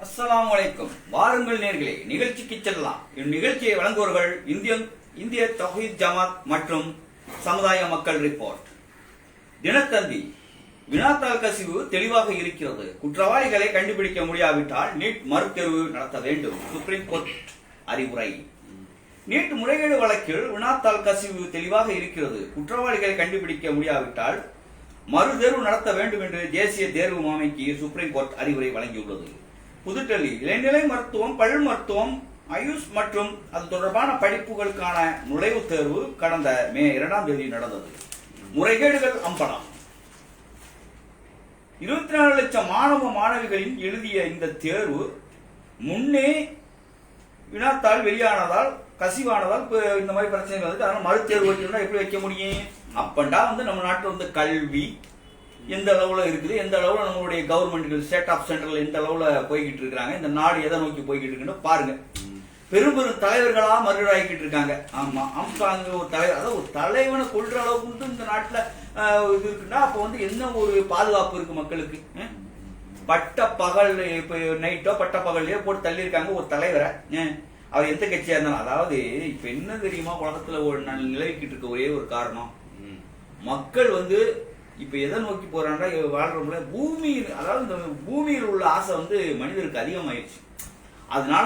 அஸ்ஸலாமு அலைக்கும். வாருங்கள் நேர்களே, நிகழ்ச்சிக்கு செல்லலாம். இந்நிகழ்ச்சியை வழங்குவர்கள் இந்திய தௌஹீத் ஜமாத் மற்றும் சமுதாய மக்கள் ரிப்போர்ட். தினத்தந்தி. வினாத்தாள் கசிவு தெளிவாக இருக்கிறது. குற்றவாளிகளை கண்டுபிடிக்க முடியாவிட்டால் நீட் மறுதேர்வு நடத்த வேண்டும். சுப்ரீம் கோர்ட் அறிவுரை. நீட் முறைகேடு வழக்கில் வினாத்தாள் கசிவு தெளிவாக இருக்கிறது. குற்றவாளிகளை கண்டுபிடிக்க முடியாவிட்டால் மறுதேர்வு நடத்த வேண்டும் என்று தேசிய தேர்வு முகமைக்கு சுப்ரீம் கோர்ட் அறிவுரை வழங்கியுள்ளது. புதுடெல்லி. இளநிலை மருத்துவம், பல் மருத்துவம், ஆயுஷ் மற்றும் அது தொடர்பான படிப்புகளுக்கான நுழைவுத் தேர்வு கடந்த மே 2 நடந்தது. முறைகேடுகள் அம்பலம். 24 லட்சம் மாணவ மாணவிகளின் எழுதிய இந்த தேர்வு முன்னே வினாத்தாள் வெளியானதால் கசிவானதால் இந்த மாதிரி பிரச்சனை வந்து அதனால மறுதேர்வு வைக்கணும்னா எப்படி வைக்க முடியும்? அப்பண்டா நம்ம நாட்டில் கல்வி எந்த அளவுல இருக்குது, எந்த அளவுல நம்மளுடைய கவர்மெண்ட்கள் ஸ்டேட் ஆஃப் சென்ட்ரல் எந்த அளவுல போய்கிட்டு இருக்காங்க, இந்த நாடு எதை நோக்கி போய்கிட்டு இருக்குன்னு பாருங்க. பெரும் பெரும் தலைவர்களா மறுஆகிக்கிட்டு இருக்காங்க. ஆமா, அங்க ஒரு தலைவர், அதாவது ஒரு தலைவனை கொள்ற அளவுக்கு இந்த நாட்டுல இது இருக்குன்னா அப்ப என்ன ஒரு பாதுகாப்பு இருக்கு மக்களுக்கு? பட்ட பகல் இப்ப நைட்டோ பட்ட பகல்லையோ போட்டு தள்ளி இருக்காங்க ஒரு தலைவரை. அவர் எந்த கட்சியா இருந்தாலும், அதாவது இப்ப என்ன தெரியுமா, உலகத்துல ஒரு நிலவிக்கிட்டு இருக்க ஒரே ஒரு காரணம், மக்கள் இப்ப எதை நோக்கி போறான்னா வாழ்றவங்கள பூமியில், அதாவது இந்த பூமியில் உள்ள ஆசை மனிதருக்கு அதிகமாயிடுச்சு. அதனால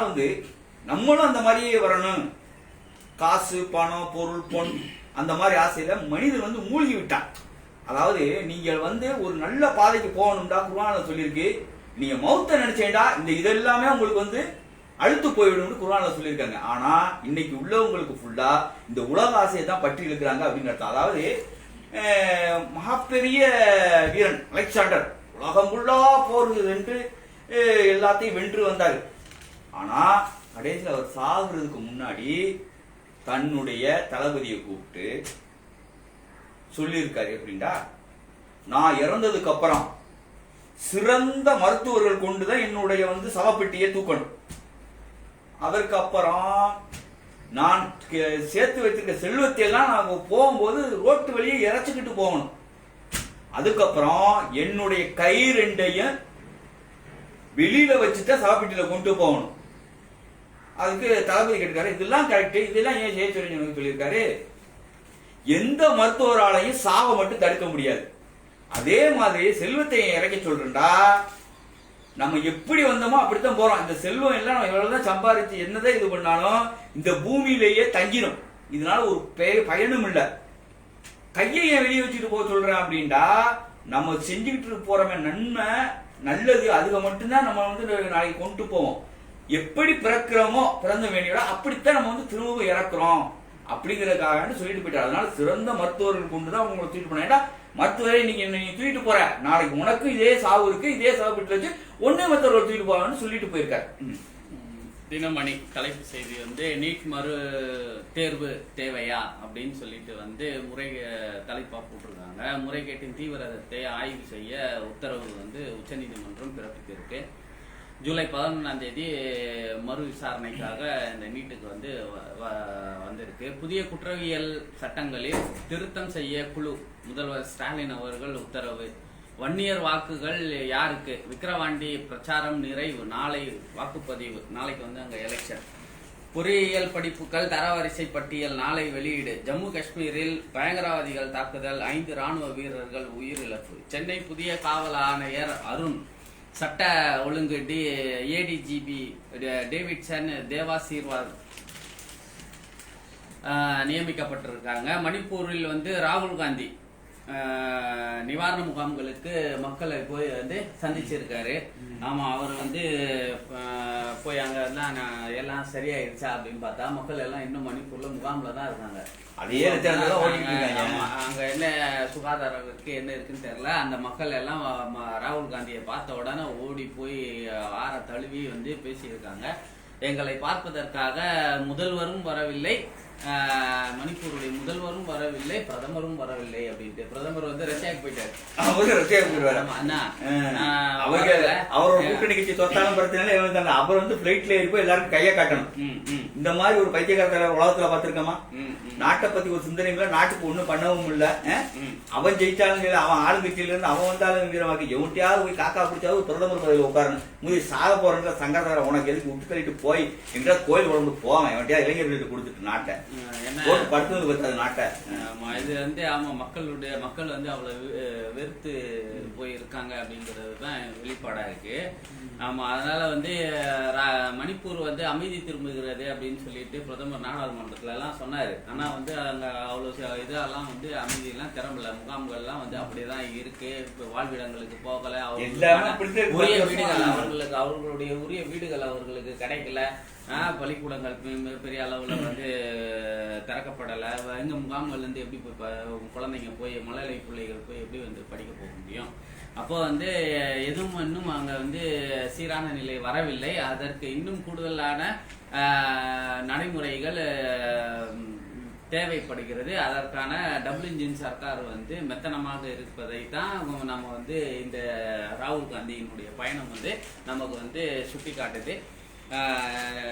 நம்மளும் அந்த மாதிரியே வரணும், காசு பணம் பொருள் பொன் அந்த மாதிரி ஆசையில மனிதர் மூழ்கி விட்டான். அதாவது நீங்க ஒரு நல்ல பாதைக்கு போகணும்டா குர்ஆன்ல சொல்லியிருக்கு. நீங்க மௌத்த நினைச்சேன்டா இந்த இதெல்லாமே உங்களுக்கு அழுத்து போய்விடும் குர்ஆன்ல சொல்லியிருக்காங்க. ஆனா இன்னைக்கு உள்ளவங்களுக்கு ஃபுல்லா இந்த உலக ஆசையை தான் பற்றி இழுக்கிறாங்க அப்படின்னு அர்த்தம். அதாவது மகாபெரிய வீரன் அலெக்சாண்டர் உலகம் ஃபுல்லா போர் என்று எல்லாத்தையும் வென்று வந்தாரு. ஆனா கடைசியில் அவர் சாகுறதுக்கு முன்னாடி தன்னுடைய தளபதியை கூப்பிட்டு சொல்லியிருக்காரு எப்படின்னா, நான் இறந்ததுக்கு அப்புறம் சிறந்த மருத்துவர்கள் கொண்டுதான் என்னுடைய சவப்பெட்டியை தூக்கணும். அதற்கு அப்புறம் நான் சேர்த்து வைத்திருக்க செல்வத்தை எல்லாம் நான் போகும்போது ரோட்டு வழியே இறைச்சிக்கிட்டு போகணும். அதுக்கப்புறம் என்னுடைய கை ரெண்டையும் வெளியில வச்சுட்டு சவப்பெட்டியில கொண்டு போகணும். அதுக்கு தளபதி கேட்டிருக்காரு, இதெல்லாம் கரெக்ட், இதெல்லாம் ஏன் செய்ய சொல்லி சொல்லியிருக்காரு. எந்த மருத்துவராலையும் சாவை மட்டும் தடுக்க முடியாது. அதே மாதிரி செல்வத்தை இறக்க சொல்றா, நம்ம எப்படி வந்தோமோ அப்படித்தான் போறோம். இந்த செல்வம் எல்லாம் நம்ம எவ்வளவுதான் சம்பாதிச்சு என்னதான் இது பண்ணாலும் இந்த பூமியிலேயே தங்கிடும். இதனால ஒரு பயனும் இல்லை. கையை ஏன் வெளியே வச்சுட்டு போக சொல்றேன் அப்படின்டா, நம்ம செஞ்சுக்கிட்டு போறோமே நன்மை நல்லது, அதுக மட்டும்தான் நம்ம நாளைக்கு கொண்டு போவோம். எப்படி பிறக்கிறோமோ பிறந்த வேண்டியோட அப்படித்தான் நம்ம திரும்ப இறக்குறோம் அப்படிங்கறதுக்காக சொல்லிட்டு போயிட்டாரு. அதனால சிறந்த மருத்துவர்கள் கொண்டுதான் உங்களை தூக்கிட்டு போனா, மருத்துவரை நீங்க தூக்கிட்டு போற, நாளைக்கு உனக்கு இதே சாவு இருக்கு, இதே சாவு பெற்று வச்சு ஒன்னே மருத்துவர்கள் தூக்கிட்டு போவாங்கன்னு சொல்லிட்டு போயிருக்காரு. தினமணி தலைப்பு செய்தி நீட் மறு தேர்வு தேவையா அப்படின்னு சொல்லிட்டு முறை தலைப்பா போட்டிருக்காங்க. முறைகேட்டின் தீவிரத்தை ஆய்வு செய்ய உத்தரவு உச்சநீதிமன்றம் பிறப்பித்திருக்கு. ஜூலை 11 மறு விசாரணைக்காக இந்த நீட்டுக்கு வந்திருக்கு. புதிய குற்றவியல் சட்டங்களில் திருத்தம் செய்ய குழு முதல்வர் ஸ்டாலின் அவர்கள் உத்தரவு. வன்னியர் வாக்குகள் யாருக்கு? விக்கிரவாண்டி பிரச்சாரம் நிறைவு. நாளை வாக்குப்பதிவு. நாளைக்கு அங்க எலெக்ஷன். பொறியியல் படிப்புகள் தரவரிசை பட்டியல் நாளை வெளியீடு. ஜம்மு காஷ்மீரில் பயங்கரவாதிகள் தாக்குதல், 5 ராணுவ வீரர்கள் உயிரிழப்பு. சென்னை புதிய காவல் ஆணையர் அருண், சட்ட ஒழுங்கு ஏடிஜிபி டேவிட்சன் தேவாசீர்வாத் நியமிக்கப்பட்டிருக்காங்க. மணிப்பூரில் ராகுல் காந்தி நிவாரண முகாம்களுக்கு மக்களை போய் சந்திச்சிருக்காரு. ஆமா, அவர் போய் அங்க எல்லாம் சரியாயிருச்சா அப்படின்னு பார்த்தா மக்கள் எல்லாம் இன்னும் மணிப்பூர்ல முகாம்ல தான் இருக்காங்க. அங்க என்ன சுகாதாரம் இருக்கு என்ன இருக்குன்னு தெரியல. அந்த மக்கள் எல்லாம் ராகுல் காந்தியை பார்த்த உடனே ஓடி போய் ஆற தழுவி பேசியிருக்காங்க. எங்களை பார்ப்பதற்காக முதல்வரும் வரவில்லை, மணிப்பூருடைய முதல்வரும் வரவில்லை, பிரதமரும் வரவில்லை அப்படின்ட்டு. பிரதமர் வந்து ரஷ்யாவுக்கு போயிட்டாரு. அவரு ரஷ்யாவுக்கு போயிடுவாரு. அவரோட கூட்டணி கட்சி தொட்டாலும் பிரச்சனை இல்லை. அவர் வந்து பிளைட்ல இருப்போம் எல்லாருக்கும் கையை காட்டணும். இந்த மாதிரி ஒரு பைத்தியக்கார உலகத்துல பாத்துருக்கமா? நாட்டை பத்தி ஒரு சிந்தனை இல்ல, நாட்டுக்கு ஒண்ணும் பண்ணவும் இல்ல. அவன் ஜெயிச்சாலும் இல்ல, அவன் ஆளுங்கட்சியில இருந்து அவன் வந்தாலும் வீரமாக்கி எவன்ட்டையாவது போய் காக்கா பிடிச்சாவது பிரதமர் பதவியில உட்காரணும். முதி சாக போறன்ற சங்கரதார உனக்கு எதுக்கு விட்டு கழிட்டு போய் என்ற கோயில் உடம்பு போவான். எவன்ட்டையா இளைஞர்களுக்கு கொடுத்துட்டு நாட்டை போட்டு படுத்தது பத்தாது நாட்டை. இது வந்து மக்கள் வந்து அவ்வளவு வெறுத்து போய் இருக்காங்க அப்படிங்கறதுதான் வெளிப்பாடா இருக்கு. ஆமா, அதனால வந்து மணிப்பூர் வந்து அமைதி திரும்புகிறது அப்படின்னு சொல்லிட்டு பிரதமர் நாடாளுமன்றத்துல எல்லாம் சொன்னாரு. ஆனா வந்து அங்க அவ்வளவு இதெல்லாம் வந்து அமைதி எல்லாம் திறம்பல, முகாம்கள் எல்லாம் வந்து அப்படியேதான் இருக்கு. வாழ்விடங்களுக்கு போகல, உரிய வீடுகள் அவர்களுடைய உரிய வீடுகள் அவர்களுக்கு கிடைக்கல. பள்ளிக்கூடங்கள் மிகப்பெரிய அளவுல வந்து திறக்கப்படலை. எங்க முகாம்கள் வந்து எப்படி போய் குழந்தைங்க போய் மழலை பிள்ளைகள் போய் எப்படி வந்து படிக்க போக முடியும்? அப்போ வந்து எதுவும் இன்னும் அங்க வந்து சீரான நிலை வரவில்லை. அதற்கு இன்னும் கூடுதலான நடைமுறைகள் தேவைப்படுகிறது. அதற்கான டபுள் இன்ஜின் சர்க்கார் வந்து மெத்தனமாக இருப்பதை தான் நம்ம வந்து இந்த ராகுல் காந்தியினுடைய பயணம் வந்து நமக்கு வந்து சுட்டி காட்டுது.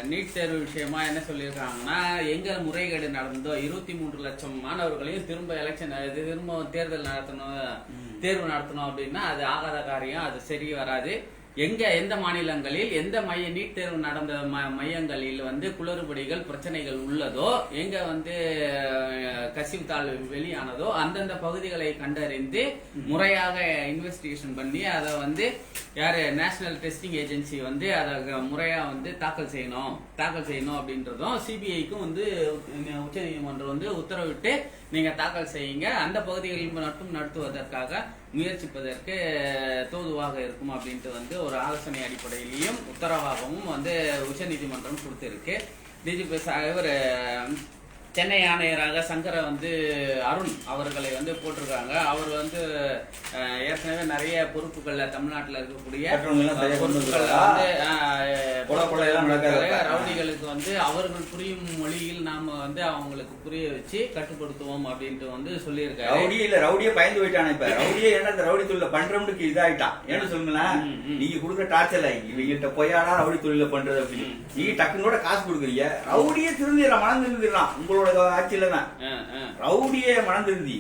நீட் தேர்வு விஷயமா என்ன சொல்லியிருக்காங்கன்னா, எங்க முறைகேடு நடந்ததோ 23 லட்சம் மாணவர்களையும் திரும்ப தேர்தல் தேர்வு நடத்தணும் அப்படின்னா அது ஆகாத காரியம், அது சரி வராது. எந்த மாநிலங்களில் எந்த நீட் தேர்வு நடந்த மையங்களில் வந்து குளறுபடிகள் பிரச்சனைகள் உள்ளதோ, எங்க வந்து கசிவு தாள் வெளியானதோ அந்தந்த பகுதிகளை கண்டறிந்து முறையாக இன்வெஸ்டிகேஷன் பண்ணி அதை வந்து நேஷனல் டெஸ்டிங் ஏஜென்சி வந்து அதை முறையா வந்து தாக்கல் செய்யணும் அப்படின்றதும் சிபிஐக்கும் வந்து உச்ச நீதிமன்றம் வந்து உத்தரவிட்டு நீங்க தாக்கல் செய்யுங்க. அந்த பகுதிகளில் மட்டும் நடத்துவதற்காக முயற்சிப்பதற்கு தோதுவாக இருக்கும் அப்படின்ட்டு வந்து ஒரு ஆலோசனை அடிப்படையிலையும் உத்தரவாகவும் வந்து உச்ச நீதிமன்றம் கொடுத்திருக்கு. டிஜிபி இவர் சென்னை ஆணையராக சங்கர வந்து அருண் அவர்களை வந்து போட்டிருக்காங்க. அவர் வந்து ஏற்கனவே நிறைய பொறுப்புகள்ல தமிழ்நாட்டில் இருக்கக்கூடிய ரவுடிகளுக்கு வந்து அவர்கள் புரியும் மொழியில் நாம வந்து அவங்களுக்கு புரிய வச்சு கட்டுப்படுத்துவோம் அப்படின்ட்டு வந்து சொல்லியிருக்காரு. ரவுடியை பயந்து போயிட்டானே. இப்ப ரவுடியே என்ன ரவுடி தொழில பண்றவனுக்கு இதாயிட்டான். ஏன்னு சொல்லுங்களேன், நீங்க கொடுக்குற டார்ச்சர்ல இவங்கிட்ட பொய்யாடா ரவுடி தொழில பண்றது அப்படின்னு நீங்க டக்குன்னு கூட காசு கொடுக்குறீங்க. ரவுடியே திருந்திடுறான், மனம் திருந்திடுறான். உங்களோட ஆட்சியில தான் ரவுடியே மனம் திருந்தி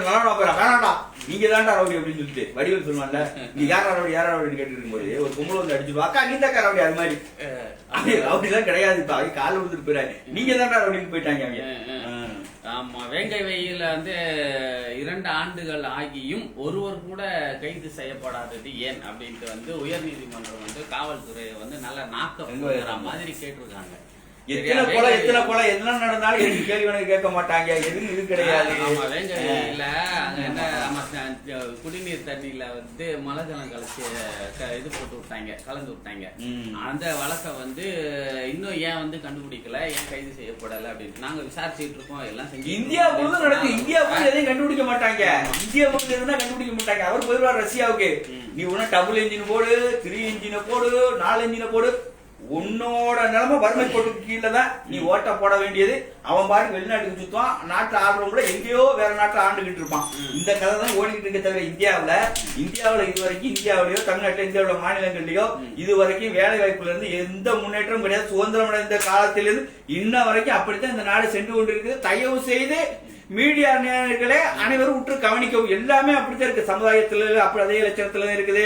வேணாண்டா நீங்க தான்டா ரவுடி அப்படின்னு சொல்லிட்டு வடிவில் சொல்லுவான்ல, நீ யாரா ரவுடி கேட்டு இருக்கும்போது ஒரு பொம்பளை வந்து அடிச்சு அக்கா நீ தான் ரவுடி, அது மாதிரி ரவுடி தான் கிடையாது. இப்ப அவங்க கால விழுந்துட்டு போயிடாரு, நீங்க தான்டா ரவுடின்னு போயிட்டாங்க அவங்க. ஆமா, வேங்கை வெயில வந்து 2 ஆண்டுகள் ஆகியும் ஒருவர் கூட கைது செய்யப்படாதது ஏன் அப்படின்ட்டு வந்து உயர் நீதிமன்றம் வந்து காவல்துறையை வந்து நல்ல நாக்க மாதிரி கேட்டிருக்காங்க. எத்தனை கொலை என்ன நடந்தாலும் எதுக்கு கேள்வி கேட்க மாட்டாங்க, எதுவும் இது கிடையாது. குடிநீர் தண்ணியில வந்து மலஜலம் இது போட்டு கலந்து விட்டாங்க. அந்த வழக்கை வந்து இன்னும் ஏன் வந்து கண்டுபிடிக்கல, ஏன் கைது செய்யப்படல அப்படின்னு நாங்க விசாரிச்சுட்டு இருக்கோம். எல்லாம் செஞ்சு இந்தியா முழுவதும் நடக்கு. இந்தியா முழுவதும் எதையும் கண்டுபிடிக்க மாட்டாங்க. இந்தியா முழுவதும் எதுனா கண்டுபிடிக்க மாட்டாங்க. அவர் போயிடுவார் ரஷ்யாவுக்கு. நீ உன்ன டபுள் என்ஜின் போடு, 3 என்ஜினை போடு, 4 என்ஜினை போடு, உன்னோட நிலைமை வறுமை கோட்டு கீழே தான் நீ ஓட்ட போட வேண்டியது. அவன் பாட்டு வெளிநாட்டுக்கு சுத்தம், நாட்டுல ஆடுறவங்கள எங்கேயோ வேற நாட்டுல ஆண்டுகிட்டு இருப்பான். இந்த கதை தான் ஓடிக்கிட்டு இருக்க தவிர இந்தியாவில இதுவரைக்கும் இந்தியாவிலயோ தமிழ்நாட்டில இந்தியாவுல மாநிலங்கள்லயோ இதுவரைக்கும் வேலை வாய்ப்புல இருந்து எந்த முன்னேற்றமும் கிடையாது. சுதந்திரம் அடைந்த காலத்திலிருந்து இன்ன வரைக்கும் அப்படித்தான் இந்த நாடு சென்று கொண்டிருக்குது. தயவு செய்து மீடியா நேயர்களே அனைவரும் உற்று கவனிக்கவும். எல்லாமே அப்படித்தான் இருக்கு. சமுதாயத்துல அப்படி அதே லட்சணத்துல இருக்குது,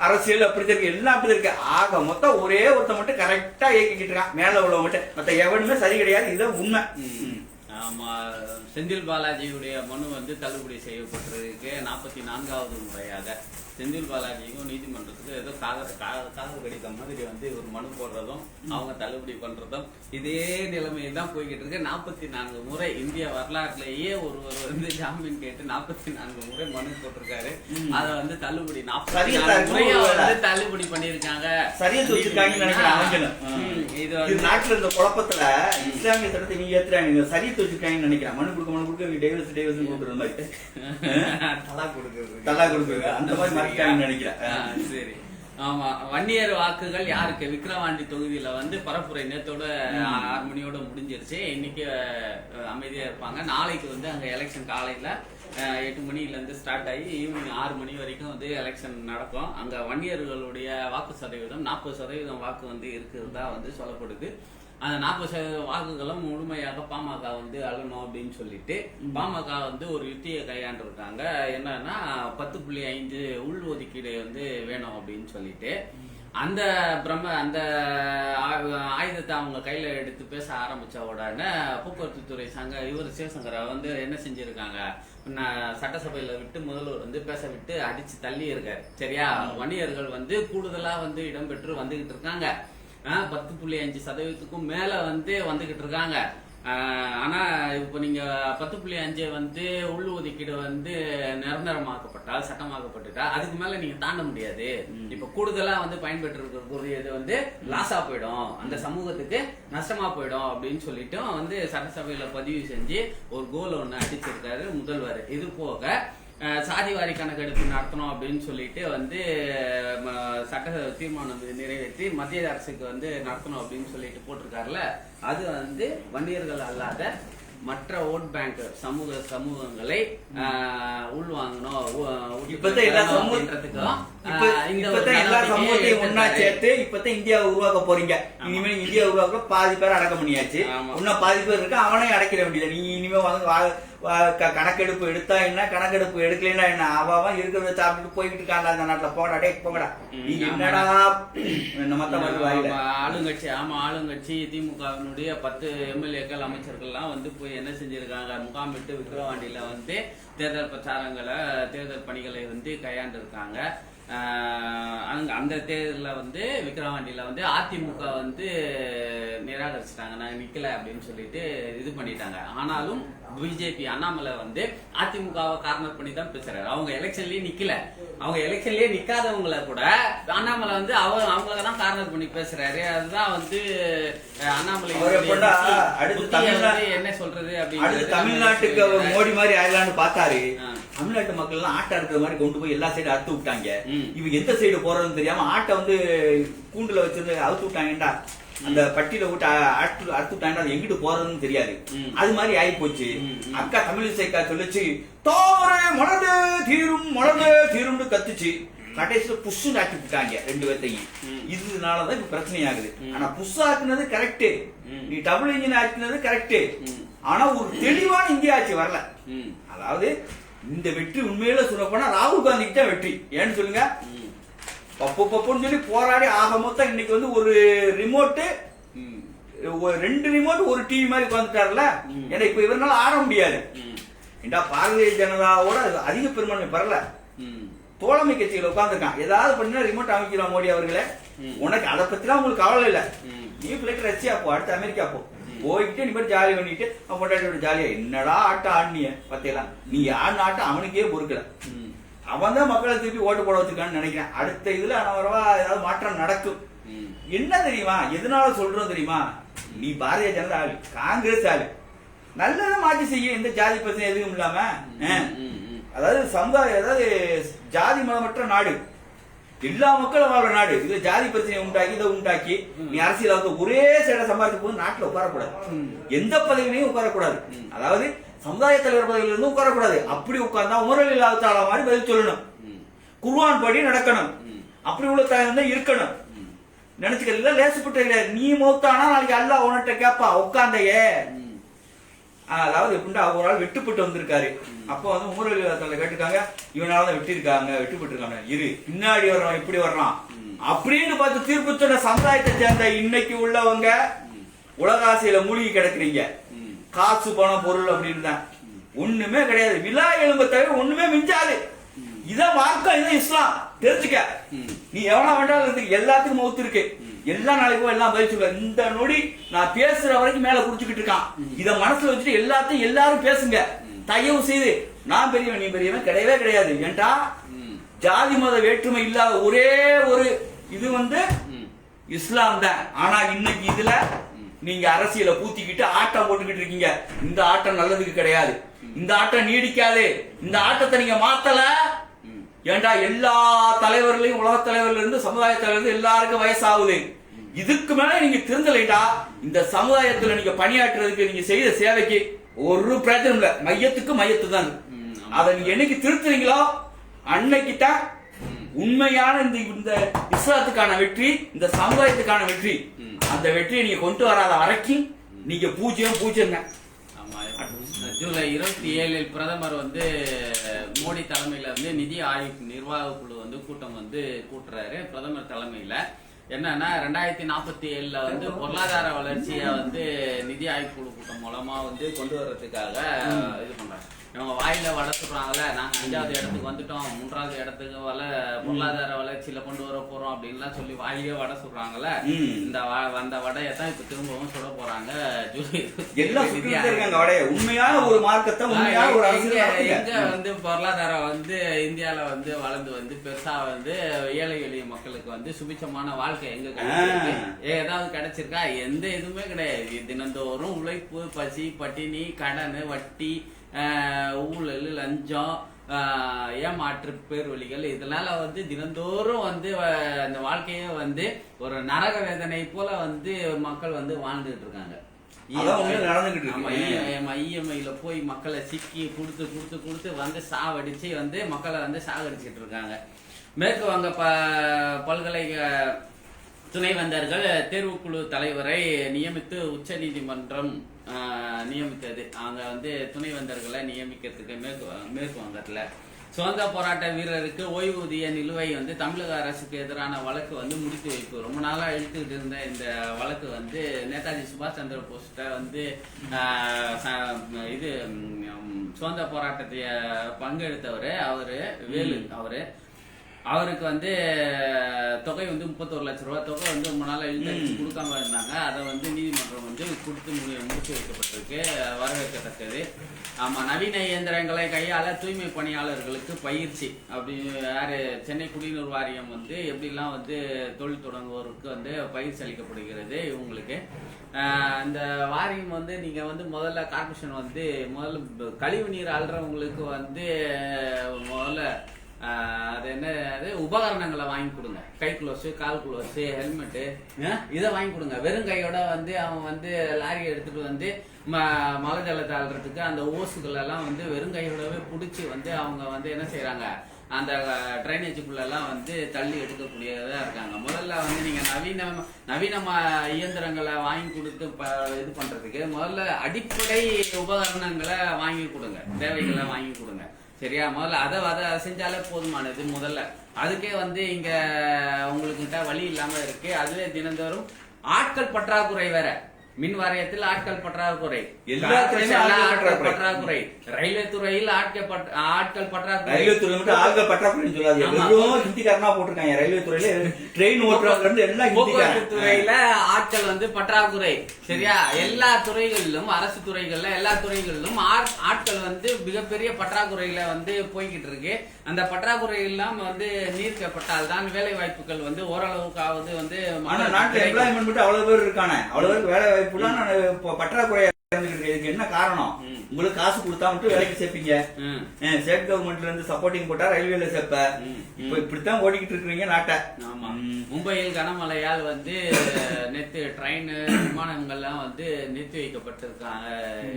அரசியல் அப்படி இருக்கு, எல்லாம் அப்படி இருக்கு. ஆக மொத்தம் ஒரே ஒருத்த மட்டும் கரெக்டா இயக்கிட்டு இருக்கான், மேல உள்ள மட்டும். மத்த எவனுமே சரி கிடையாது. இதுதான் உண்மை. ஆமா, செந்தில் பாலாஜியுடைய மனு வந்து தள்ளுபடி செய்யப்பட்டிருக்கு 44வது முறையாக. செந்தில் பாலாஜியும் நீதிமன்றத்துக்கு ஏதோ காதல் கடிதம் மாதிரி வந்து ஒரு மனு போடுறதும் அவங்க தள்ளுபடி பண்றதும் இதே நிலைமையை தான் போய்கிட்டு இருக்கு. 44 முறை இந்திய வரலாற்றிலேயே ஒருவர் வந்து ஜாமீன் கேட்டு 44 முறை மனு போட்டிருக்காரு. அதை வந்து தள்ளுபடி 44 முறையா வந்து தள்ளுபடி பண்ணிருக்காங்க. இது நாட்டுல இந்த குழப்பத்துல இஸ்லாமிய சட்டத்தை நீங்க ஏத்துறாங்க, சரியா வச்சிருக்காங்கன்னு நினைக்கிறேன். மனு கொடுக்க டேவிஸ் கொடுக்குறது மாதிரி தலா கொடுக்குறது அந்த மாதிரி நினைக்கிறேன். சரி. ஆமா, வன்னியர் வாக்குகள் யாருக்கு? விக்கிரவாண்டி தொகுதியில வந்து பரப்புரை நேத்தோட 6 மணியோட முடிஞ்சிருச்சு. இன்னைக்கு அமைதியா இருப்பாங்க. நாளைக்கு வந்து அங்க எலெக்ஷன் காலையில 8 மணில இருந்து ஸ்டார்ட் ஆகி ஈவினிங் 6 மணி வரைக்கும் வந்து எலெக்ஷன் நடக்கும். அங்க வன்னியர்களுடைய வாக்கு சதவீதம் 40% வாக்கு வந்து இருக்கிறதா வந்து சொல்லப்படுது. அந்த 40% வாக்குகளும் முழுமையாக பாமக வந்து அழணும் அப்படின்னு சொல்லிட்டு பாமக வந்து ஒரு யுத்தியை கையாண்டிருக்காங்க. என்னன்னா 10.5 உள் ஒதுக்கீடு வந்து வேணும் அப்படின்னு சொல்லிட்டு அந்த அந்த ஆயுதத்தை அவங்க கையில எடுத்து பேச ஆரம்பிச்ச உடனே போக்குவரத்து துறை இவர் சிவசங்கரை வந்து என்ன செஞ்சிருக்காங்க, சட்டசபையில விட்டு முதல்வர் வந்து பேச விட்டு அடிச்சு தள்ளி இருக்காரு. சரியா, வன்னியர்கள் வந்து கூடுதலா வந்து இடம்பெற்று வந்துகிட்டு இருக்காங்க. 10.5% மேல வந்து வந்துகிட்டு இருக்காங்க. ஆனா இப்ப நீங்க 10.5 வந்து உள் ஒதுக்கீடு வந்து நிரந்தரமாக்கப்பட்டால், சட்டமாக்கப்பட்டுட்டா அதுக்கு மேல நீங்க தாண்ட முடியாது. இப்ப கூடுதலா வந்து பயன்பெற்று இருக்கக்கூடியது வந்து லாஸா போயிடும், அந்த சமூகத்துக்கு நஷ்டமா போயிடும் அப்படின்னு சொல்லிட்டு வந்து சட்டசபையில பதிவு செஞ்சு ஒரு கோல் ஒண்ணு அடிச்சிருக்காரு முதல்வர். இது போக சாதிவாரி கணக்கெடுப்பு நடத்தணும் அப்படின்னு சொல்லிட்டு வந்து சட்ட தீர்மானம் நிறைவேற்றி மத்திய அரசுக்கு வந்து நடத்தணும் அப்படின்னு சொல்லிட்டு போட்டிருக்காருல, அது வந்து வன்னியர்கள் அல்லாத மற்ற ஓட் பேங்க் சமூகங்களை உள்வாங்கணும். இப்பதான் எல்லா சமூகத்தையும் ஒன்னா சேர்த்து இப்பதான் இந்தியாவை உருவாக்க போறீங்க. இனிமேல் இந்தியா உருவாக்க பாதி பேர் அடக்க முடியாச்சு, இன்னும் பாதி பேர் இருக்கு, அவனையும் அடைக்கிட வேண்டியது. நீங்க இனிமே கணக்கெடுப்பு எடுத்தா என்ன, கணக்கெடுப்பு எடுக்கலன்னா என்ன, அவன் இருக்கிறத சாப்பிட்டு போய்கிட்டு இருக்காங்க அந்த நாட்டுல. போங்கடா டே போங்கடா, நீங்க என்னடா ஆளுங்கட்சி. ஆமா, ஆளுங்கட்சி திமுகவினுடைய 10 எம்எல்ஏக்கள் அமைச்சர்கள்லாம் வந்து போய் என்ன செஞ்சிருக்காங்க, முகாமிட்டு விக்கிரவாண்டியில வந்து தேர்தல் பிரச்சாரங்களை தேர்தல் பணிகளை வந்து கையாண்டு இருக்காங்க. அந்த தேர்தலில் வந்து விக்கிரவாண்டியில வந்து அதிமுக வந்து நிராகரிச்சுட்டாங்க, நாங்க நிக்கல அப்படின்னு சொல்லிட்டு இது பண்ணிட்டாங்க. ஆனாலும் பிஜேபி அண்ணாமலை வந்து அதிமுகவை கார்னர் பண்ணி தான் பேசுறாரு. அவங்க எலெக்ஷன்லயே நிக்கல, அவங்க எலெக்ஷன்லயே நிக்காதவங்களை கூட அண்ணாமலை வந்து அவங்களதான் கார்னர் பண்ணி பேசுறாரு. அதுதான் வந்து அண்ணாமலை என்ன சொல்றது அப்படின்னு தமிழ்நாட்டுக்கு மோடி மாதிரி ஆயிரலான்னு பார்த்தாரு. தமிழ்நாட்டு மக்கள் எல்லாம் ஆட்டை இருக்கிற மாதிரி கொண்டு போய் எல்லா சைடும் அறுத்து விட்டாங்க. இவங்க எந்த சைடு போறதுன்னு தெரியாம ஆட்டை வந்து கூண்டுல வச்சிருந்து அறுத்து விட்டாங்கடா, அந்த பட்டியல விட்டு அறுத்து விட்டாங்க, அது எங்கிட்டு போறதுன்னு தெரியாது. அது மாதிரி ஆகி போச்சு. அக்கா தமிழிசைக்கா சொல்லிச்சு, தோரே மலர்ந்து தீரும்னு கத்துச்சு. கடைசியில புஷ் ஆக்கி விட்டாங்க 2 பேர்த்தையும். இதனாலதான் இப்ப பிரச்சனை ஆகுது. ஆனா புஷ் ஆக்குனது கரெக்ட், நீ டபுள் இன்ஜின் ஆக்குனது கரெக்ட். ஆனா ஒரு தெளிவான இந்தியா ஆட்சி வரல. அதாவது இந்த வெற்றி உண்மையில சொல்ல போனா ராகுல் காந்திக்கு தான் வெற்றி. ஏன்னு சொல்லுங்க, பப்புன்னு சொல்லி போராடி ஆக மொத்தம் இன்னைக்கு வந்து ஒரு ரிமோட்டு, 2 ரிமோட் ஒரு டிவி மாதிரி உட்காந்துட்டாருல. ஏன்னா இப்ப இவரால் ஆட முடியாது. ஏண்டா பாரதிய ஜனதாவோட அதிக பெரும்பான்மை பெறல, தோழமை கட்சிகள் உட்காந்துருக்கான். ஏதாவது பண்ணா ரிமோட் அமைக்கலாம் மோடி அவர்களே. உனக்கு அதை பத்திலாம் உங்களுக்கு கவலை இல்ல, நீ பிள்ளைக்கு ரஷ்யா போ, அடுத்து அமெரிக்கா போ, போய்கிட்டே நீ போய் ஜாலி பண்ணிட்டு பொண்டாட்டியோட ஜாலியா என்னடா ஆட்டம் ஆடினிய பத்தியெல்லாம். நீ ஆடின ஆட்டம் அவனுக்கே பொறுக்கல, அவன் தான் மக்களை திருப்பி ஓட்டு போட வச்சிருக்கான்னு நினைக்கிறேன். அடுத்த இதுல அனவரவா ஏதாவது மாற்றம் நடக்கும். என்ன தெரியுமா, எதனால சொல்றோம் தெரியுமா, நீ பாரதிய ஜனதா ஆளு, காங்கிரஸ் ஆளு, நல்லதான் மாற்றி செய்ய, எந்த ஜாதி பிரச்சனை எதுவும் இல்லாம. அதாவது சமுதாயம், அதாவது ஜாதி மதமற்ற நாடு, எல்லா மக்களும் வாழ்ற நாடு. இதுல ஜாதி பிரச்சனை உண்டாக்கி இதை உண்டாக்கி நீ அரசியல் வந்து ஒரே சைட சம்பாதிக்கும் போது நாட்டுல உட்காரக்கூடாது, எந்த பதவியிலையும் உட்காரக்கூடாது. அதாவது சமுதாய தலைவர் பதவியில இருந்து உட்காரக்கூடாது. அப்படி உட்கார்ந்தா உமரில் இல்லாத மாதிரி பதில் சொல்லணும், குர்ஆன் படி நடக்கணும், அப்படி உள்ள தலைவர் தான் இருக்கணும். நினைச்சுக்கல லேசுப்பட்ட நீ மௌத்தானா நாளைக்கு அல்லாஹ் உன்கிட்ட கேப்பா உட்காந்தையே. அதாவது எப்படின்னா ஒரு ஆள் வெட்டுப்பட்டு வந்திருக்காரு. அப்போ வந்து உமரில் கேட்டிருக்காங்க, இவனாலதான் வெட்டுப்பட்டு இருக்காங்க, இரு பின்னாடி வர்றான் இப்படி வர்றான் அப்படின்னு பார்த்து தீர்ப்பு சொன்ன சமுதாயத்தை சேர்ந்த இன்னைக்கு உள்ளவங்க உலகாசையில மூழ்கி கிடக்குறீங்க. காசு பணம் பொருள் அப்படின்னு தான் ஒண்ணுமே கிடையாது. விழா எலும்பை தவிர ஒண்ணுமே மிஞ்சாது. இதான் வாழ்க்கை, இதான் இஸ்லாம். தெரிஞ்சுக்க, நீ எவனா வேண்டாம், எல்லாத்துக்கும் மௌத்து இருக்கு, எல்லா நாளைக்கும் எல்லாம் பதில் சொல்ல. இந்த நொடி நான் பேசுற வரைக்கும் மேல குடிச்சுக்கிட்டு இருக்கான். இத மனசுல வச்சுட்டு எல்லாத்தையும் எல்லாரும் பேசுங்க தயவு செய்து. நான் பெரியவன் நீ பெரியவன் கிடையவே கிடையாது. ஏன்டா ஜாதி மத வேற்றுமை இல்லாத ஒரே ஒரு இது வந்து இஸ்லாம் தான். ஆனா இன்னைக்கு இதுல நீங்க அரசியல பூத்திக்கிட்டு ஆட்டம் போட்டுக்கிட்டு இருக்கீங்க. இந்த ஆட்டம் நல்லதுக்கு கிடையாது, இந்த ஆட்டம் நீடிக்காது. இந்த ஆட்டத்தை நீங்க மாத்தல ஏண்டா எல்லா தலைவர்களையும் உலக தலைவர்ல இருந்து சமுதாய தலைவர்கள் எல்லாருக்கும் வயசாகுது. இதுக்கு மேல நீங்க திருந்தலைடா, இந்த சமுதாயத்துல நீங்க பணியாற்றுறதுக்கு நீங்க செய்த சேவைக்கு ஒரு பிரயோஜனம் இல்ல. மையத்துக்கு தான். அதை நீங்க என்னைக்கு திருத்துறீங்களோ அன்னைக்கு தான் உண்மையான இந்த இஸ்லாத்துக்கான வெற்றி, இந்த சமுதாயத்துக்கான வெற்றி. அந்த வெற்றியை நீங்க கொண்டு வராத வரைக்கும் நீங்க பூஜ்யம். ஜூலை 27 பிரதமர் வந்து மோடி தலைமையில வந்து நிதி ஆயோக் நிர்வாக குழு வந்து கூட்டம் வந்து கூட்டுறாரு. பிரதமர் தலைமையில என்னன்னா 2047 வந்து பொருளாதார வளர்ச்சியை வந்து நிதி ஆயோக் குழு கூட்டம் மூலமா வந்து கொண்டு வர்றதுக்காக இது பண்றாங்க. இவங்க வாயில வடை சொல்றாங்கல்ல, நாங்க 5வது இடத்துக்கு வந்துட்டோம், 3வது இடத்துக்கு பொருளாதார வளர்ச்சியில கொண்டு வர போறோம் அப்படின்லாம் சொல்லி வாயிலே வடை சொல்றாங்கல்ல, இந்த அந்த வடையை தான் இப்ப திரும்பவும் சுட போறாங்க. உண்மையான ஒரு மார்க்கத்தை எங்க வந்து பொருளாதாரம் வந்து இந்தியால வந்து வளர்ந்து வந்து பெருசா வந்து ஏழை எளிய மக்களுக்கு வந்து சுபிச்சமான வாழ்க்கை எங்க கிடைச்சிருக்கு? ஏதாவது கிடைச்சிருக்கா? எந்த இதுவுமே கிடையாது. தினந்தோறும் உழைப்பு, பசி, பட்டினி, கடன், வட்டி, ஊழல், லஞ்சம், ஏமாற்று பேர்வழிகள், இதனால வந்து தினந்தோறும் வந்து அந்த வாழ்க்கைய வந்து ஒரு நரக வேதனை போல வந்து மக்கள் வந்து வாழ்ந்துட்டு இருக்காங்க. இஎம்ஐல போய் மக்களை சிக்கி கொடுத்து வந்து சாவடிச்சு வந்து மக்களை வந்து சாகடிச்சுட்டு இருக்காங்க. மேற்கு வங்க பல்கலைக்கழக துணைவேந்தர்கள் தேர்வுக்குழு தலைவரை நியமித்து உச்ச நீதிமன்றம் நியமித்தது. அங்க வந்து துணைவேந்தர்களை நியமிக்கிறதுக்கு மேற்கு வங்கத்துல சுதந்திர போராட்ட வீரருக்கு ஓய்வூதிய நிலுவை வந்து தமிழக அரசுக்கு எதிரான வழக்கு வந்து முடித்து வைப்பு. ரொம்ப நாளா இழுத்துக்கிட்டு இருந்த இந்த வழக்கு வந்து நேதாஜி சுபாஷ் சந்திர போஸ்ட வந்து இது சுதந்திர போராட்டத்தை பங்கெடுத்தவர் அவரு வேலு அவருக்கு வந்து தொகை வந்து 31 லட்சம் ரூபாய் தொகை வந்து ரொம்ப நாளா இழுத்து கொடுக்காம இருந்தாங்க. அதை வந்து நீதிமன்றம் வந்து கொடுத்து முடிச்சு வைக்கப்பட்டிருக்கு, வரவேற்கத்தக்கது. ஆமா, நவீன இயந்திரங்களை கையாள தூய்மை பணியாளர்களுக்கு பயிற்சி அப்படி யாரு சென்னை குடிநீர் வாரியம் வந்து எப்படிலாம் வந்து தொழில் தொடங்குவோருக்கு வந்து பயிற்சி அளிக்கப்படுகிறது. இவங்களுக்கு இந்த வாரியம் வந்து நீங்க வந்து முதல்ல கார்பரேஷன் வந்து முதல்ல கழிவு நீர் அள்ளுறவங்களுக்கு வந்து முதல்ல அது என்னது உபகரணங்களை வாங்கி கொடுங்க. கை குளோஸ், கால் குளோஸ், ஹெல்மெட்டு இதை வாங்கி கொடுங்க. வெறும் கையோட வந்து அவன் வந்து லாரி எடுத்துட்டு வந்து மழை ஜலத்தை அள்ளுறதுக்கு அந்த ஓசுகள் எல்லாம் வந்து வெறும் கையோடவே பிடிச்சி வந்து அவங்க வந்து என்ன செய்யறாங்க, அந்த ட்ரைனேஜுக்குள்ள எல்லாம் வந்து தள்ளி எடுக்கக்கூடியதா இருக்காங்க. முதல்ல வந்து நீங்க நவீன இயந்திரங்களை வாங்கி கொடுத்து இது பண்றதுக்கு முதல்ல அடிப்படை உபகரணங்களை வாங்கி கொடுங்க, தேவைகளை வாங்கி கொடுங்க. சரியா? முதல்ல அதை செஞ்சாலே போதுமானது. முதல்ல அதுக்கே வந்து இங்க உங்களுக்கு வழி இல்லாம இருக்கு. அதுவே தினந்தோறும் ஆட்கள் பற்றாக்குறை வேற. மின் வாரியத்தில் ஆட்கள் பற்றாக்குறை, பற்றாக்குறை, ரயில்வே துறையில் ஆட்கள் பற்றாக்குறை. ரயில்வே துறையில ஆட்கள் பற்றாக்குறை சொல்லாது, ஹிந்திக்காரனா போட்டிருக்காங்க. ரயில்வே துறையில ட்ரெயின் ஓட்டுறவங்க எல்லாம் போக்குவரத்து துறையில ஆட்கள் வந்து பற்றாக்குறை. சரியா? எல்லா துறைகளிலும், அரசு துறைகள்ல எல்லா துறைகளிலும் ஆட்கள் வந்து மிகப்பெரிய பற்றாக்குறையில வந்து போய்கிட்டு இருக்கு. அந்த பற்றாக்குறை எல்லாம் வந்து நீர்க்கப்பட்டால் தான் வேலை வாய்ப்புகள் வந்து ஓரளவுக்காவது வந்து நாட்டுல எம்ப்ளாய்மெண்ட் மட்டும் அவ்வளவு பேர் இருக்கானே, அவ்வளவு பேருக்கு வேலை பற்றாக்குறையா இதுக்கு என்ன காரணம்? உங்களுக்கு காசு கொடுத்தா மட்டும் வேலைக்கு சேர்ப்பீங்க. ஸ்டேட் கவர்மெண்ட்ல இருந்து சப்போர்ட்டிங் போட்டா ரயில்வேல சேர்ப்ப. இப்ப இப்படித்தான் ஓடிக்கிட்டு இருக்கீங்க நாட்டை. ஆமா, மும்பையில் கனமழையால் வந்து நேற்று ட்ரெயின் விமானங்கள்லாம் வந்து நிறுத்தி வைக்கப்பட்டிருக்காங்க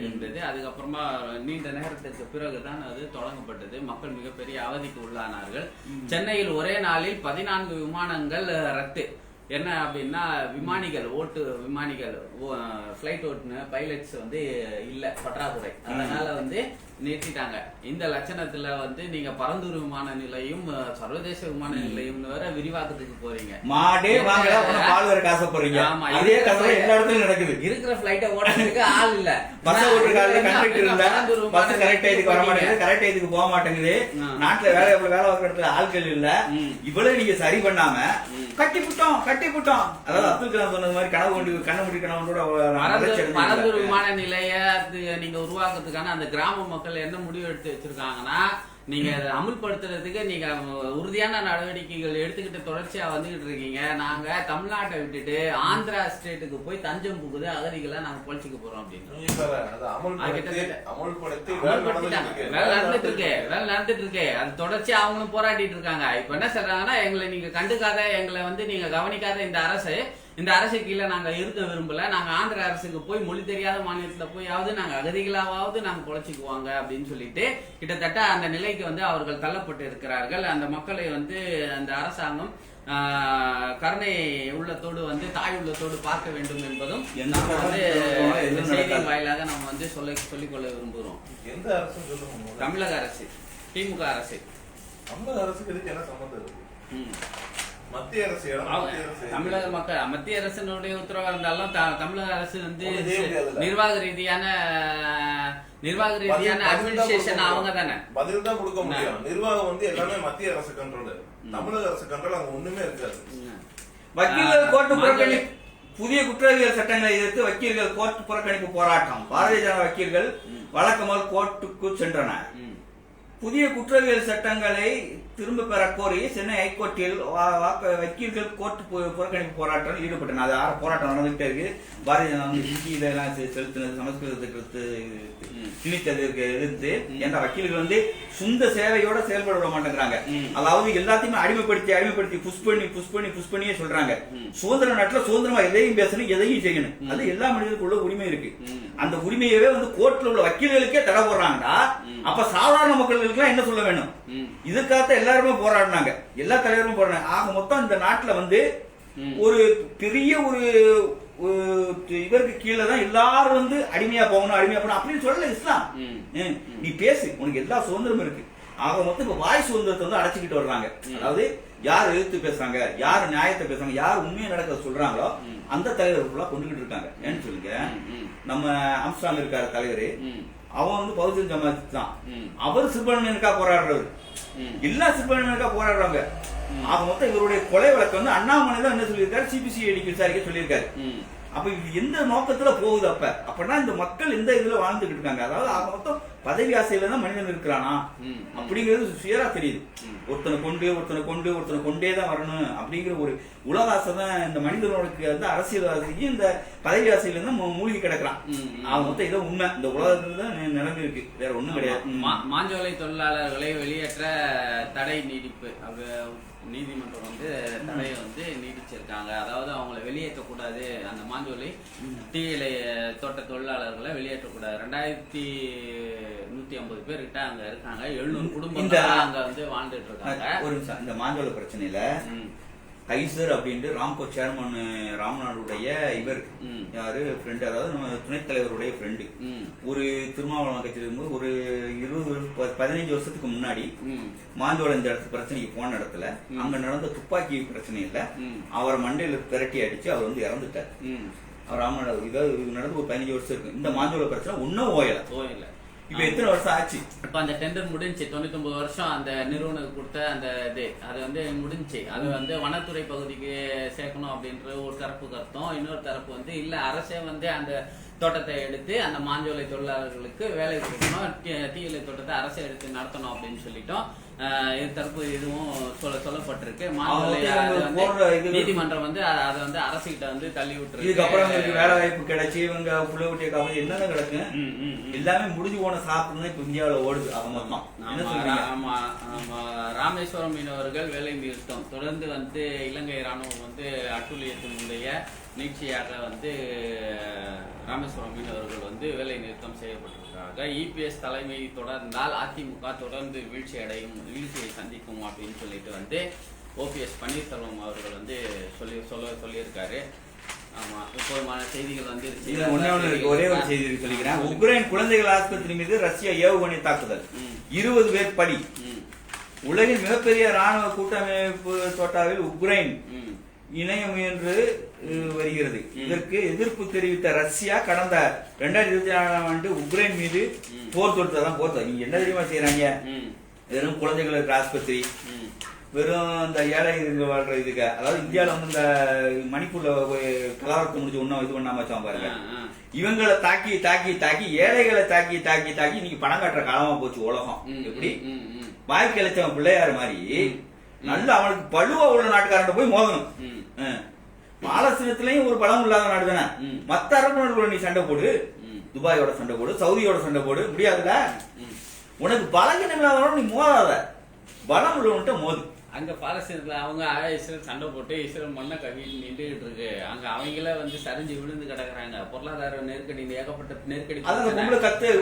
என்பது. அதுக்கப்புறமா நீண்ட நேரத்திற்கு பிறகுதான் அது தொடங்கப்பட்டது. மக்கள் மிகப்பெரிய அவதிக்கு உள்ளானார்கள். சென்னையில் ஒரே நாளில் 14 விமானங்கள் ரத்து. என்ன அப்படின்னா விமானிகள் ஃபிளைட் ஓட்டுன பைலட்ஸ் வந்து இல்ல, பற்றாக்குறை. அதனால வந்து நிறுத்திட்டாங்க. இந்த லட்சணத்துல வந்து நீங்க பரந்தூர் விமான நிலையம், சர்வதேச விமான நிலையம் வேற விரிவாக்கத்துக்கு போறீங்க. ஆமா, இதே கதை எல்லா இடத்துலயும் நடக்குது. இருக்கிற பிளைட்டை ஓட்டுறதுக்கு ஆள் இல்ல, கரெக்ட் போக மாட்டேங்குது. நாட்டுல வேலை பார்க்கற இடத்துல ஆட்கள் இல்ல. இவ்வளவு நீங்க சரி பண்ணாம கட்டிப்புட்டோம். அதாவது அப்துல் கலாம் சொன்னது மாதிரி கண்ணமுடி கனவோட பரந்தூர் விமான நிலைய நீங்க உருவாக்குறதுக்கான அந்த கிராம மக்கள் என்ன முடிவு எடுத்து வச்சிருக்காங்கன்னா, நீங்க அதை அமுல்படுத்துறதுக்கு நீங்க உறுதியான நடவடிக்கைகள் எடுத்துக்கிட்டு தொடர்ச்சியா வந்துகிட்டு இருக்கீங்க. நாங்க தமிழ்நாட்டை விட்டுட்டு ஆந்திரா ஸ்டேட்டுக்கு போய் தஞ்சம் புகுது அகதிகளை நாங்க பொழிச்சுக்க போறோம் அப்படின்னு வேலை நடந்துட்டு இருக்கு. அது தொடர்ச்சியா அவங்களும் போராடிட்டு இருக்காங்க. இப்ப என்ன சொல்றாங்கன்னா, எங்களை நீங்க கண்டுக்காத, எங்களை வந்து நீங்க கவனிக்காத இந்த அரசு கீழே நாங்க இருக்க விரும்பல, நாங்க ஆந்திர அரசுக்கு போய் மொழி தெரியாத மாநிலத்துல போயாவது நாங்க அகதிகளாவது நாங்க பொழைச்சிக்குவாங்க அப்படின்னு சொல்லிட்டு கிட்டத்தட்ட அந்த நிலைக்கு வந்து அவர்கள் தள்ளப்பட்டு இருக்கிறார்கள். அந்த மக்களை வந்து அந்த அரசாங்கம் கருணை உள்ளத்தோடு வந்து தாய் உள்ளத்தோடு பார்க்க வேண்டும் என்பதும் வந்து செய்தியின் வாயிலாக நம்ம வந்து சொல்லிக்கொள்ள விரும்புகிறோம். எந்த அரசு? தமிழக அரசு, திமுக அரசு. தமிழக அரசுக்கு இதுக்கு என்ன சம்பந்தம் இருக்கு? மத்திய அரசு தமிழக மக்கள் மத்திய அரசினுடைய உத்தரவா இருந்தாலும் தமிழக அரசு வந்து நிர்வாக ரீதியான அட்மினிஸ்ட்ரேஷன் அவங்க தானே பதில் தான் கொடுக்க முடியும். நிர்வாகம் வந்து எல்லாமே மத்திய அரசு கண்ட்ரோல், தமிழக அரசு கண்ட்ரோல் அங்க ஒண்ணுமே இருக்காது. வக்கீல்கள் கோர்ட்டு புறக்கணிப்பு, புதிய குற்றவியல் சட்டங்களை எதிர்த்து வக்கீல்கள் கோர்ட்டு புறக்கணிப்பு போராட்டம். பாரதிய ஜனதா வக்கீல்கள் வழக்கமாக கோர்ட்டுக்கு சென்றனர். புதிய குற்றவியல் சட்டங்களை திரும்ப பெற கோரி சென்னை ஹைகோர்ட்டில் வக்கீல்கள் கோர்ட்டு புறக்கணிப்பு போராட்டம் ஈடுபட்டனர். அது போராட்டம் நடந்துகிட்டே இருக்கு. பாரதிய ஜனதா இதெல்லாம் செலுத்தினது, சமஸ்கிருதத்துக்கு திணித்ததற்கு எதிர்த்து என்ற வக்கீல்கள் வந்து சொந்த சேவையோட செயல்பட விட மாட்டேங்கிறாங்க. அதாவது எல்லாத்தையுமே அடிமைப்படுத்தி புஷ் பண்ணியே சொல்றாங்க. சுதந்திர நாட்டுல சுதந்திரமா எதையும் பேசணும், எதையும் செய்யணும், அது எல்லா மனிதர்களுக்குள்ள உரிமை இருக்கு. அந்த உரிமையவே வந்து கோர்ட்ல உள்ள வக்கீல்களுக்கே தடை போடுறாங்கடா. அப்ப சாதாரண மக்களுக்கு என்ன சொல்ல வேணும்? இதுக்காக எல்லாருமே போராடினாங்க, எல்லா தலைவரும் போராடினாங்க. ஆக மொத்தம் இந்த நாட்டுல வந்து ஒரு பெரிய ஒரு இவருக்கு கீழே தான் எல்லாரும் வந்து அடிமையா போகணும் அப்படின்னு சொல்லல இஸ்லாம். நீ பேசு, உனக்கு எல்லா சுதந்திரமும் இருக்கு. ஆக மொத்தம் இப்ப வாய் சுதந்திரத்தை வந்து அடைச்சிக்கிட்டு வர்றாங்க. அதாவது யார் எதிர்த்து பேசுறாங்க, யார் நியாயத்தை பேசுறாங்க, யார் உண்மையை நடக்க சொல்றாங்களோ அந்த தலைவர்களா கொண்டுகிட்டு இருக்காங்க. ஏன்னு சொல்லுங்க, நம்ம ஆம்ஸ்ட்ராங் இருக்காரு தலைவர், அவன் வந்து பகுஜன் சமாஜ் தான். அவர் சிறுபான்மையினருக்கா போராடுறவர், எல்லா சிறுபான்மையினருக்கா போராடுறாங்க. ஆக மொத்தம் இவருடைய கொலை வழக்கு வந்து அண்ணாமலை தான் என்ன சொல்லியிருக்காரு, சிபிசிஐடிக்கு விசாரிக்க சொல்லியிருக்காரு. அப்ப இது எந்த நோக்கத்துல போகுது? அப்படின்னா இந்த மக்கள் எந்த இதுல வாழ்ந்துகிட்டு இருக்காங்க. அதாவது ஆக மொத்தம் பதவி ஆசையில தான் மனிதன் இருக்கிறானா அப்படிங்கிறது சுயரா தெரியுது. ஒருத்தனை கொண்டே தான் வரணும் அப்படிங்கிற ஒரு உலக ஆசை தான் இந்த மனிதனுக்கு வந்து அரசியல் ஆசையும் இந்த பதவி ஆசையில தான் மூழ்கி கிடக்குறான். ஆக மொத்தம் இதான் உண்மை, இந்த உலகத்துல தான் நிரம்பி இருக்கு, வேற ஒண்ணும் கிடையாது. மாஞ்சோலை தொழிலாளர்களை வெளியேற்ற தடை நீடிப்பு நீதிமன்றம் வந்து தடையை வந்து நீடிச்சிருக்காங்க. அதாவது அவங்களை வெளியேற்றக்கூடாது, அந்த மாஞ்சோலை டீ இலை தோட்ட தொழிலாளர்களை வெளியேற்றக்கூடாது. 2150 பேர் கிட்ட அங்க இருக்காங்க. 700 குடும்பங்கள் அங்க வந்து வாழ்ந்துட்டு இருக்காங்க. ஒரு நிமிஷம், இந்த மாஞ்சோலை பிரச்சனையில கைசர் அப்படின்ட்டு ராம்கோ சேர்மன் ராம்நாடுடைய இவர் யாரு ஃப்ரெண்டு, அதாவது நம்ம துணைத் தலைவருடைய ஃப்ரெண்டு, ஒரு திருமாவளவன் கட்சியில் இருக்கும்போது ஒரு 15 வருஷத்துக்கு முன்னாடி மாஞ்சோளம் இந்த இடத்து பிரச்சனைக்கு போன இடத்துல அங்க நடந்த துப்பாக்கி பிரச்சனையில அவரை மண்டையில திரட்டி அடிச்சு அவர் வந்து இறந்துட்டார். அவர் ராமநாடு இதாவது நடந்து ஒரு 15 வருஷம் இருக்கு. இந்த மாஞ்சோள பிரச்சனை ஒன்னும் ஓயல. இப்ப எத்தனை வருஷம் ஆச்சு? இப்ப அந்த டெண்டர் முடிஞ்சு 99 வருஷம் அந்த நிறுவனத்துக்கு கொடுத்த அந்த அது வந்து முடிஞ்சு. அது வந்து வனத்துறை பகுதிக்கு சேர்க்கணும் அப்படின்ற ஒரு தரப்பு கருத்தும், இன்னொரு தரப்பு வந்து இல்ல அரசே வந்து அந்த தோட்டத்தை எடுத்து அந்த மாஞ்சோலை தொழிலாளர்களுக்கு வேலை கொடுக்கணும், டீ இலை தோட்டத்தை அரசே எடுத்து நடத்தணும் அப்படின்னு சொல்லிட்டோம். தரப்பு இதுவும் சொல்லப்பட்டிருக்கு. நீதிமன்றம் வந்து அதை வந்து அரசுகிட்ட வந்து தள்ளி விட்டுருக்கு. இதுக்கப்புறம் வேலை வாய்ப்பு கிடைச்சி இவங்க புள்ளவட்டிய காப்பது என்னதான் கிடக்கு, எல்லாமே முடிஞ்சு போன சாப்பிட்டு இப்ப இந்தியாவில ஓடுது. ராமேஸ்வரம் மீனவர்கள் வேலை நிறுத்தம் தொடர்ந்து வந்து இலங்கை ராணுவம் வந்து அட்டுழியத்தினுடைய நீட்சியாக வந்து ராமேஸ்வரம் மீனவர்கள் வந்து வேலை நிறுத்தம் செய்யப்பட்டிருக்காங்க. இபிஎஸ் தலைமை தொடர்ந்தால் அதிமுக தொடர்ந்து வீழ்ச்சியை சந்திக்கும் அப்படின்னு சொல்லிட்டு வந்து ஓபிஎஸ் பன்னீர்செல்வம் அவர்கள் வந்து சொல்லியிருக்காரு. ஆமா, இப்போமான செய்திகள் வந்து ஒரே ஒரு செய்தி சொல்லிக்கிறேன். உக்ரைன் குழந்தைகள் ஆஸ்பத்திரி மீது ரஷ்யா ஏவுகணை தாக்குதல், 20 பேர் பலி. உலகின் மிகப்பெரிய ராணுவ கூட்டமைப்பு தோட்டாவில் உக்ரைன் இணைய முயன்று வருகிறது. இதற்கு எதிர்ப்பு தெரிவித்த ரஷ்யா கடந்த 2024ஆம் ஆண்டு உக்ரைன் மீது போர் தொடுத்ததான். நீங்க என்ன தெரியுமா செய்யறாங்க? வெறும் குழந்தைகளுக்கு ஆஸ்பத்திரி, வெறும் இந்த ஏழை வாழ்ற இதுக்கு, அதாவது இந்தியாவில வந்து இந்த மணிப்பூர்ல கலவரத்தை முடிஞ்சு ஒன்னும் இது பண்ணாம வச்சோம் பாருங்க. இவங்களை தாக்கி ஏழைகளை தாக்கி இன்னைக்கு பணம் கட்டுற காலமா போச்சு உலகம். எப்படி வாய்க்கு இழைச்சவன் பிள்ளையார் மாதிரி நல்ல அவனுக்கு பழுவா உள்ள நாட்டுக்காரன் போய் மோதணும். பாலஸ்தீனத்திலயும் ஒரு பலம் இல்லாத நாடு தானே. மத்த அரபு நாடுகளோட நீ சண்டை போடு, துபாயோட சண்டை போடு, சவுதியோட சண்டை போடு, முடியாதுல. உனக்கு பலகீனம் இல்லாதவனோட நீ மோதாத, பலம் உள்ளவன்ட்ட மோது. அங்க பாலஸ்தீனத்துல அவங்க இஸ்ரேல் சண்டை போட்டு இஸ்ரேல் மண்ணை கவியில் நின்றுகிட்டு இருக்கு. அங்க அவங்கள வந்து சரிஞ்சு விழுந்து கிடக்குறாங்க. பொருளாதார நெருக்கடி, ஏகப்பட்ட நெருக்கடி.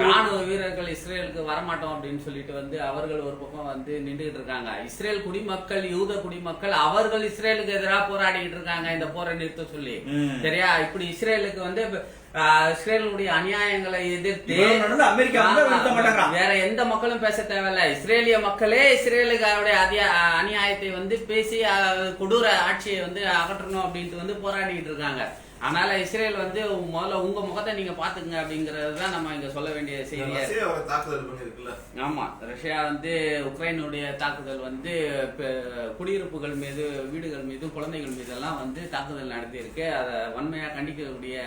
ராணுவ வீரர்கள் இஸ்ரேலுக்கு வரமாட்டோம் அப்படின்னு சொல்லிட்டு வந்து அவர்கள் ஒரு பக்கம் வந்து நின்றுகிட்டு இருக்காங்க. இஸ்ரேல் குடிமக்கள், யூத குடிமக்கள் அவர்கள் இஸ்ரேலுக்கு எதிராக போராடிட்டு இருக்காங்க இந்த போரை நிறுத்த சொல்லி. சரியா? இப்படி இஸ்ரேலுக்கு வந்து இஸ்ரேலுடைய அநியாயங்களை எதிர்த்து அமெரிக்கா வேற எந்த மக்களும் பேச தேவையில்ல. இஸ்ரேலிய மக்களே இஸ்ரேலுக்கு அநியாயத்தை வந்து பேசி கொடூர ஆட்சியை வந்து அகற்றணும் அப்படின்ட்டு வந்து போராடிட்டு இருக்காங்க. அதனால இஸ்ரேல் வந்து முதல்ல உங்க முகத்தை நீங்க பாத்துக்கங்க அப்படிங்கறதுதான் நம்ம இங்க சொல்ல வேண்டிய செய்தி. ஆமா, ரஷ்யா வந்து உக்ரைனுடைய தாக்குதல் வந்து குடியிருப்புகள் மீது, வீடுகள் மீது, குழந்தைகள் மீது எல்லாம் வந்து தாக்குதல் நடத்தி இருக்கு. அதை வன்மையா கண்டிக்கக்கூடிய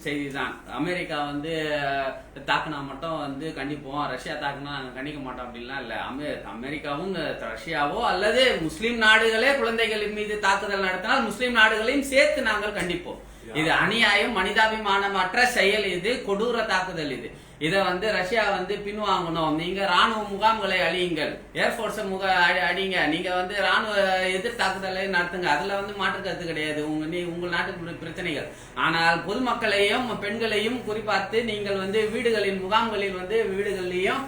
செய்தி தான். அமெரிக்கா வந்து தாக்குனா மட்டும் வந்து கண்டிப்போம், ரஷ்யா தாக்குனா கண்டிக்க மாட்டோம் அப்படின்லாம் இல்ல. அமெரிக்காவும் ரஷ்யாவோ அல்லது முஸ்லிம் நாடுகளே குழந்தைகளின் மீது தாக்குதல் நடத்தினால் முஸ்லிம் நாடுகளையும் சேர்த்து நாங்கள் கண்டிப்போம். இது அநியாயம், மனிதாபிமானமற்ற செயல், இது கொடூர தாக்குதல். இத வந்து ரஷ்யா வந்து பின்வாங்கணும். நீங்க ராணுவ முகாம்களை அழியுங்கள், ஏர்போர்ட்ஸ அடிங்க, நீங்க வந்து ராணுவ எதிர் தாக்குதலை நடத்துங்க. அதுல வந்து மாற்று கருத்து கிடையாது. உங்கள் நாட்டுக்கு பிரச்சனைகள். ஆனால் பொதுமக்களையும் பெண்களையும் குறிப்பார்த்து நீங்கள் வந்து வீடுகளின் முகாம்களில் வந்து வீடுகள்லயும்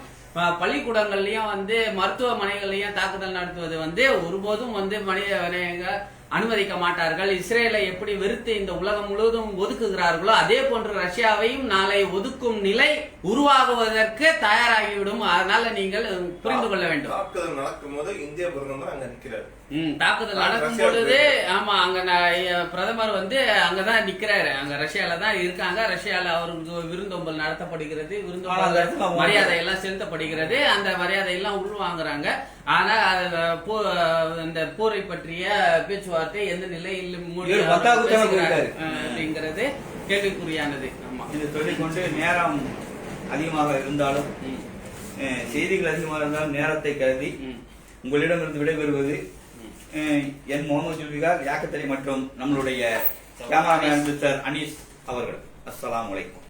பள்ளிக்கூடங்கள்லயும் வந்து மருத்துவமனைகள்லயும் தாக்குதல் நடத்துவது வந்து ஒருபோதும் வந்து மனித அனுமதிக்க மாட்டார்கள். இஸ்ரேலை எப்படி வெறுத்து இந்த உலகம் முழுவதும் ஒதுக்குகிறார்களோ அதே போன்று ரஷ்யாவையும் நாளை ஒதுக்கும் நிலை உருவாகுவதற்கு தயாராகிவிடும். அதனால நீங்கள் புரிந்து கொள்ள வேண்டும். தாக்குதல் நடக்கும் போது இந்திய பிரதமர் அங்க நிற்கிறார். தாக்குதல் நடக்கும் பொழுது ஆமா, அங்க பிரதமர் வந்து அங்கதான் நிக்கிறாரு. அங்க ரஷ்யால தான் இருக்காங்க. ரஷ்யால அவருக்கு விருந்தோம்பல் நடத்தப்படுகிறது, விருந்தோம்பல் மரியாதை எல்லாம் செலுத்தப்படுகிறது. அந்த மரியாதை எல்லாம் உள்வாங்குறாங்க. ஆனா இந்த போரை பற்றிய பேச்சுவார்த்தை எந்த நிலையில் அப்படிங்கிறது கேள்விக்குறியானது. ஆமா, இதை சொல்லிக்கொண்டு நேரம் அதிகமாக இருந்தாலும், செய்திகள் அதிகமாக இருந்தாலும் நேரத்தை கருதி உங்களிடமிருந்து விடைபெறுவது என் முகமது ஜுல்பிகார், யாக்கத்தலி மற்றும் நம்மளுடைய கேமராமேன் மிஸ்டர் அனீஸ் அவர்கள். அஸ்ஸலாமு அலைக்கும்.